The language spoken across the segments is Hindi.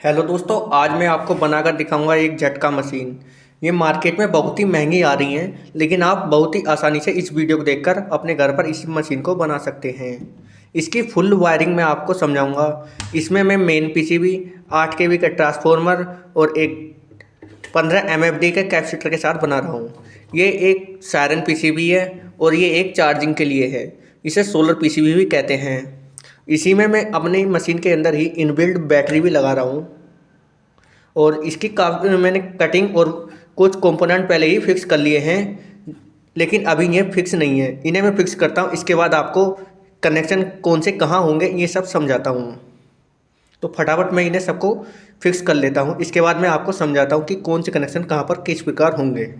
हेलो दोस्तों, आज मैं आपको बनाकर दिखाऊंगा एक झटका मशीन। ये मार्केट में बहुत ही महंगी आ रही हैं, लेकिन आप बहुत ही आसानी से इस वीडियो को देखकर अपने घर पर इस मशीन को बना सकते हैं। इसकी फुल वायरिंग मैं आपको समझाऊंगा। इसमें मैं मेन पीसीबी, 8 केवी का ट्रांसफार्मर और एक 15 एमएफडी के कैपेसिटर के साथ बना रहा हूँ। ये एक सायरन पीसीबी है और ये एक चार्जिंग के लिए है। इसे सोलर पीसीबी भी कहते हैं। इसी में मैं अपनी मशीन के अंदर ही इनबिल्ट बैटरी भी लगा रहा हूँ और इसकी काफ़ी मैंने कटिंग और कुछ कंपोनेंट पहले ही फिक्स कर लिए हैं, लेकिन अभी ये फिक्स नहीं है। इन्हें मैं फिक्स करता हूँ, इसके बाद आपको कनेक्शन कौन से कहाँ होंगे ये सब समझाता हूँ। तो फटाफट मैं इन्हें सबको फिक्स कर लेता हूँ, इसके बाद मैं आपको समझाता हूँ कि कौन से कनेक्शन कहाँ पर किस प्रकार होंगे।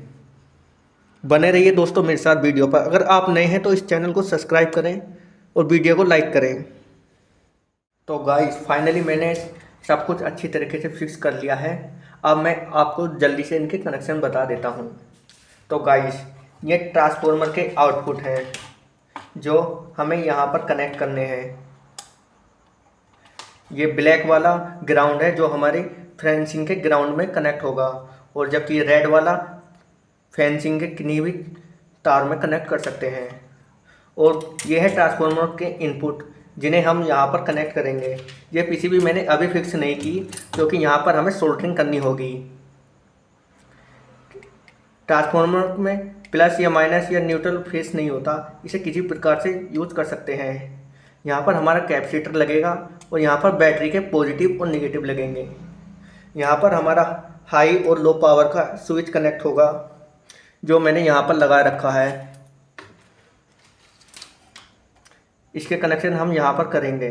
बने रहिए दोस्तों मेरे साथ वीडियो पर। अगर आप नए हैं तो इस चैनल को सब्सक्राइब करें और वीडियो को लाइक करें। तो गाइस फाइनली मैंने सब कुछ अच्छी तरीके से फिक्स कर लिया है। अब मैं आपको जल्दी से इनके कनेक्शन बता देता हूँ। तो गाइस ये ट्रांसफार्मर के आउटपुट हैं जो हमें यहाँ पर कनेक्ट करने हैं। ये ब्लैक वाला ग्राउंड है जो हमारी फेंसिंग के ग्राउंड में कनेक्ट होगा, और जबकि ये रेड वाला फेंसिंग के किन्हीं भी तार में कनेक्ट कर सकते हैं। और ये है ट्रांसफार्मर के इनपुट जिन्हें हम यहाँ पर कनेक्ट करेंगे। ये पीसीबी मैंने अभी फिक्स नहीं की क्योंकि यहाँ पर हमें सोल्डरिंग करनी होगी। ट्रांसफार्मर में प्लस या माइनस या न्यूट्रल फेस नहीं होता, इसे किसी प्रकार से यूज कर सकते हैं। यहाँ पर हमारा कैपेसिटर लगेगा और यहाँ पर बैटरी के पॉजिटिव और नेगेटिव लगेंगे। यहाँ पर हमारा हाई और लो पावर का स्विच कनेक्ट होगा जो मैंने यहाँ पर लगा रखा है। इसके कनेक्शन हम यहाँ पर करेंगे।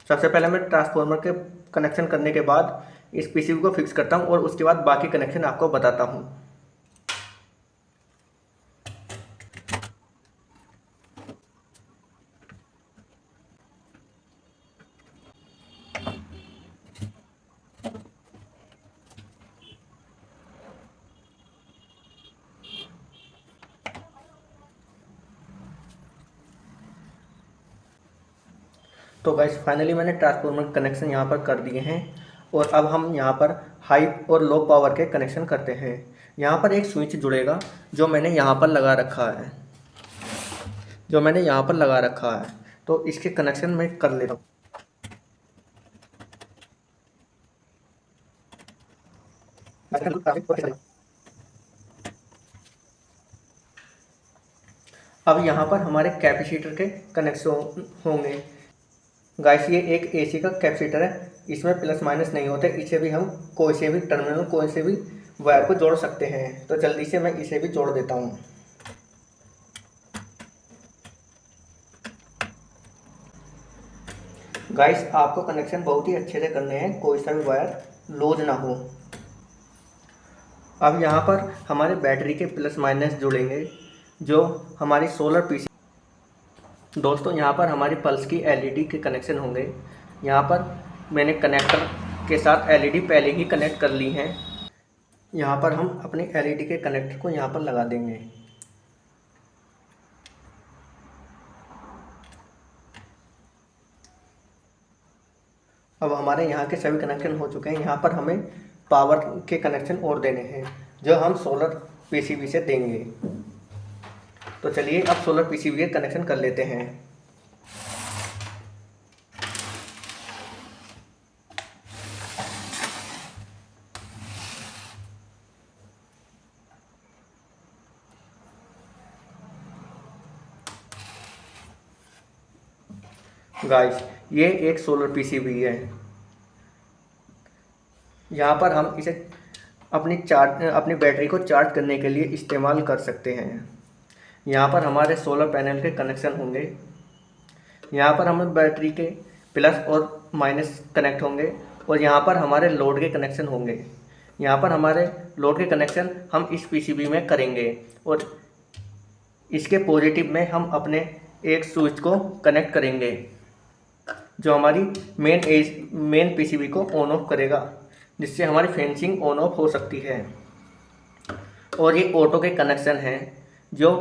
सबसे पहले मैं ट्रांसफार्मर के कनेक्शन करने के बाद इस पीसीबी को फिक्स करता हूँ और उसके बाद बाकी कनेक्शन आपको बताता हूँ। तो गाइस फाइनली मैंने ट्रांसफार्मर कनेक्शन यहाँ पर कर दिए हैं और अब हम यहाँ पर हाई और लो पावर के कनेक्शन करते हैं। यहाँ पर एक स्विच जुड़ेगा जो मैंने यहाँ पर लगा रखा है, तो इसके कनेक्शन मैं कर लेता हूँ। अब यहाँ पर हमारे कैपेसिटर के कनेक्शन होंगे। गाइस ये एक एसी का कैपेसिटर है, इसमें प्लस माइनस नहीं होते। इसे भी हम कोई से भी टर्मिनल, कोई से भी वायर को जोड़ सकते हैं। तो जल्दी से मैं इसे भी जोड़ देता हूँ। गाइस आपको कनेक्शन बहुत ही अच्छे से करने हैं, कोई सा भी वायर लूज ना हो। अब यहाँ पर हमारे बैटरी के प्लस माइनस जुड़ेंगे जो हमारी सोलर पीसी। दोस्तों यहाँ पर हमारी पल्स की एलईडी के कनेक्शन होंगे। यहाँ पर मैंने कनेक्टर के साथ एलईडी पहले ही कनेक्ट कर ली हैं। यहाँ पर हम अपनी एलईडी के कनेक्टर को यहाँ पर लगा देंगे। अब हमारे यहाँ के सभी कनेक्शन हो चुके हैं। यहाँ पर हमें पावर के कनेक्शन और देने हैं जो हम सोलर पीसीबी से देंगे। तो चलिए अब सोलर पीसीबी के कनेक्शन कर लेते हैं। गाइस ये एक सोलर पीसीबी है। यहाँ पर हम इसे अपनी बैटरी को चार्ज करने के लिए इस्तेमाल कर सकते हैं। यहाँ पर हमारे सोलर पैनल के कनेक्शन होंगे। यहाँ पर हमें बैटरी के प्लस और माइनस कनेक्ट होंगे और यहाँ पर हमारे लोड के कनेक्शन होंगे। यहाँ पर हमारे लोड के कनेक्शन हम इस पीसीबी में करेंगे और इसके पॉजिटिव में हम अपने एक स्विच को कनेक्ट करेंगे जो हमारी मेन पीसीबी को ऑन ऑफ करेगा, जिससे हमारी फेंसिंग ऑन ऑफ हो सकती है। और ये ऑटो के कनेक्शन हैं जो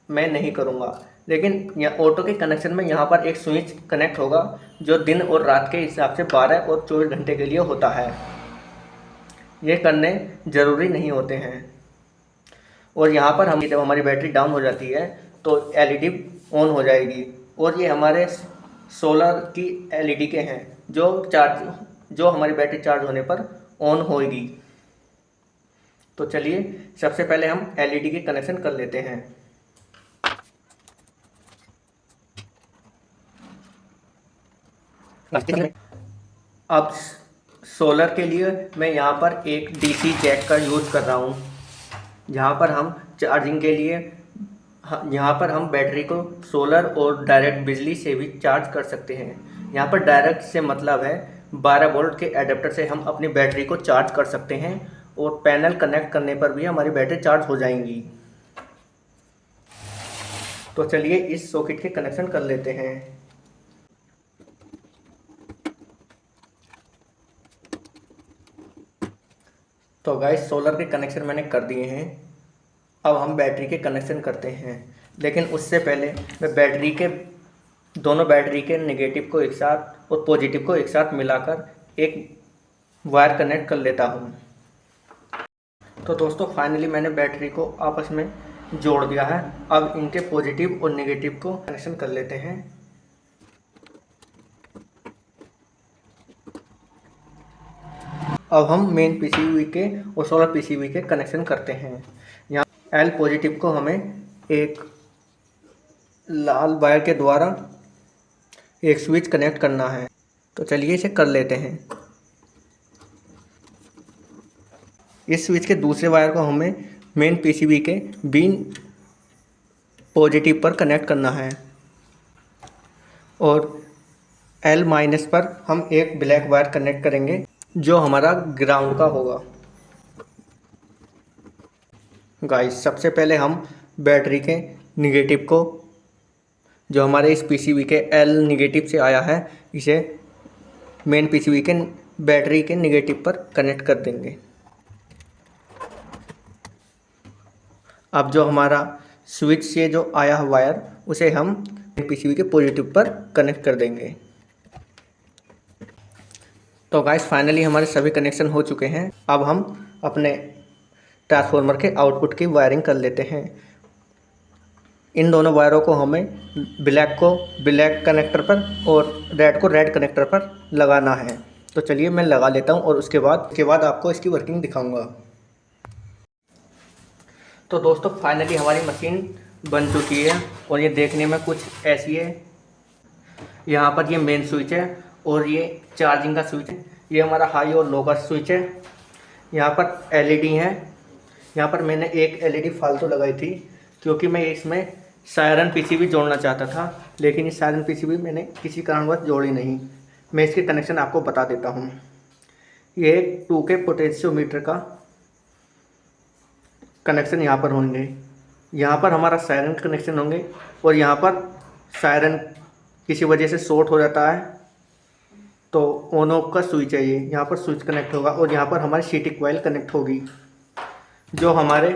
मैं नहीं करूँगा। लेकिन यहाँ ऑटो के कनेक्शन में यहाँ पर एक स्विच कनेक्ट होगा जो दिन और रात के हिसाब से 12 और 24 घंटे के लिए होता है। ये करने ज़रूरी नहीं होते हैं। और यहाँ पर हम जब हमारी बैटरी डाउन हो जाती है तो एलईडी ऑन हो जाएगी, और ये हमारे सोलर की एलईडी के हैं जो हमारी बैटरी चार्ज होने पर ऑन होएगी। तो चलिए सबसे पहले हम एलईडी के कनेक्शन कर लेते हैं। अब सोलर के लिए मैं यहाँ पर एक डीसी जैक का यूज़ कर रहा हूँ, जहाँ पर हम चार्जिंग के लिए यहाँ पर हम बैटरी को सोलर और डायरेक्ट बिजली से भी चार्ज कर सकते हैं। यहाँ पर डायरेक्ट से मतलब है 12 वोल्ट के एडाप्टर से हम अपनी बैटरी को चार्ज कर सकते हैं, और पैनल कनेक्ट करने पर भी हमारी बैटरी चार्ज हो जाएंगी। तो चलिए इस सॉकेट के कनेक्शन कर लेते हैं। तो गाइस सोलर के कनेक्शन मैंने कर दिए हैं। अब हम बैटरी के कनेक्शन करते हैं, लेकिन उससे पहले मैं दोनों बैटरी के नेगेटिव को एक साथ और पॉजिटिव को एक साथ मिलाकर एक वायर कनेक्ट कर लेता हूँ। तो दोस्तों फाइनली मैंने बैटरी को आपस में जोड़ दिया है। अब इनके पॉजिटिव और नेगेटिव को कनेक्शन कर लेते हैं। अब हम मेन पीसीबी के और सोलर पीसीबी के कनेक्शन करते हैं। यहाँ एल पॉजिटिव को हमें एक लाल वायर के द्वारा एक स्विच कनेक्ट करना है। तो चलिए इसे कर लेते हैं। इस स्विच के दूसरे वायर को हमें मेन पीसीबी के बीन पॉजिटिव पर कनेक्ट करना है, और एल माइनस पर हम एक ब्लैक वायर कनेक्ट करेंगे जो हमारा ग्राउंड का होगा। गाइस सबसे पहले हम बैटरी के निगेटिव को, जो हमारे इस पीसीबी के एल निगेटिव से आया है, इसे मेन पीसीबी के बैटरी के निगेटिव पर कनेक्ट कर देंगे। अब जो हमारा स्विच से जो आया है वायर, उसे हम पीसीबी के पॉजिटिव पर कनेक्ट कर देंगे। तो गाइस फाइनली हमारे सभी कनेक्शन हो चुके हैं। अब हम अपने ट्रांसफार्मर के आउटपुट की वायरिंग कर लेते हैं। इन दोनों वायरों को हमें ब्लैक को ब्लैक कनेक्टर पर और रेड को रेड कनेक्टर पर लगाना है। तो चलिए मैं लगा लेता हूँ और उसके बाद आपको इसकी वर्किंग दिखाऊंगा। तो दोस्तों फाइनली हमारी मशीन बन चुकी है, और ये देखने में कुछ ऐसी है। यहाँ पर ये मेन स्विच है और ये चार्जिंग का स्विच है। ये हमारा हाई और लो का स्विच है। यहाँ पर एलईडी है। यहाँ पर मैंने एक एलईडी फालतू लगाई थी, क्योंकि मैं इसमें सायरन पीसीबी जोड़ना चाहता था, लेकिन ये सायरन पीसीबी मैंने किसी कारणवश जोड़ी नहीं। मैं इसके कनेक्शन आपको बता देता हूँ। ये 2K पोटेंशियोमीटर का कनेक्शन यहाँ पर होंगे। यहाँ पर हमारा सायरन कनेक्शन होंगे, और यहाँ पर सायरन किसी वजह से शॉर्ट हो जाता है तो ऑन ऑफ का स्विच है। ये यहाँ पर स्विच कनेक्ट होगा, और यहाँ पर हमारी सीटी कॉइल कनेक्ट होगी, जो हमारे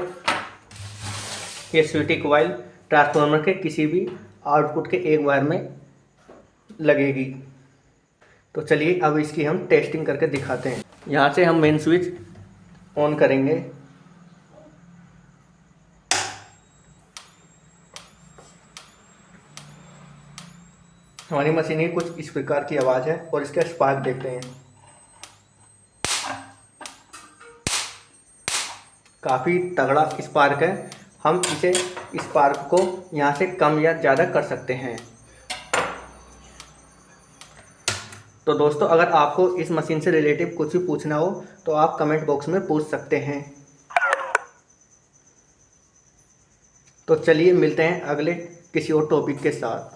ये सीटी कॉइल ट्रांसफार्मर के किसी भी आउटपुट के एक वायर में लगेगी। तो चलिए अब इसकी हम टेस्टिंग करके दिखाते हैं। यहाँ से हम मेन स्विच ऑन करेंगे। हमारी मशीन की कुछ इस प्रकार की आवाज़ है, और इसका स्पार्क देखते हैं। काफ़ी तगड़ा स्पार्क है। हम इसे स्पार्क को यहाँ से कम या ज़्यादा कर सकते हैं। तो दोस्तों अगर आपको इस मशीन से रिलेटिव कुछ भी पूछना हो तो आप कमेंट बॉक्स में पूछ सकते हैं। तो चलिए मिलते हैं अगले किसी और टॉपिक के साथ।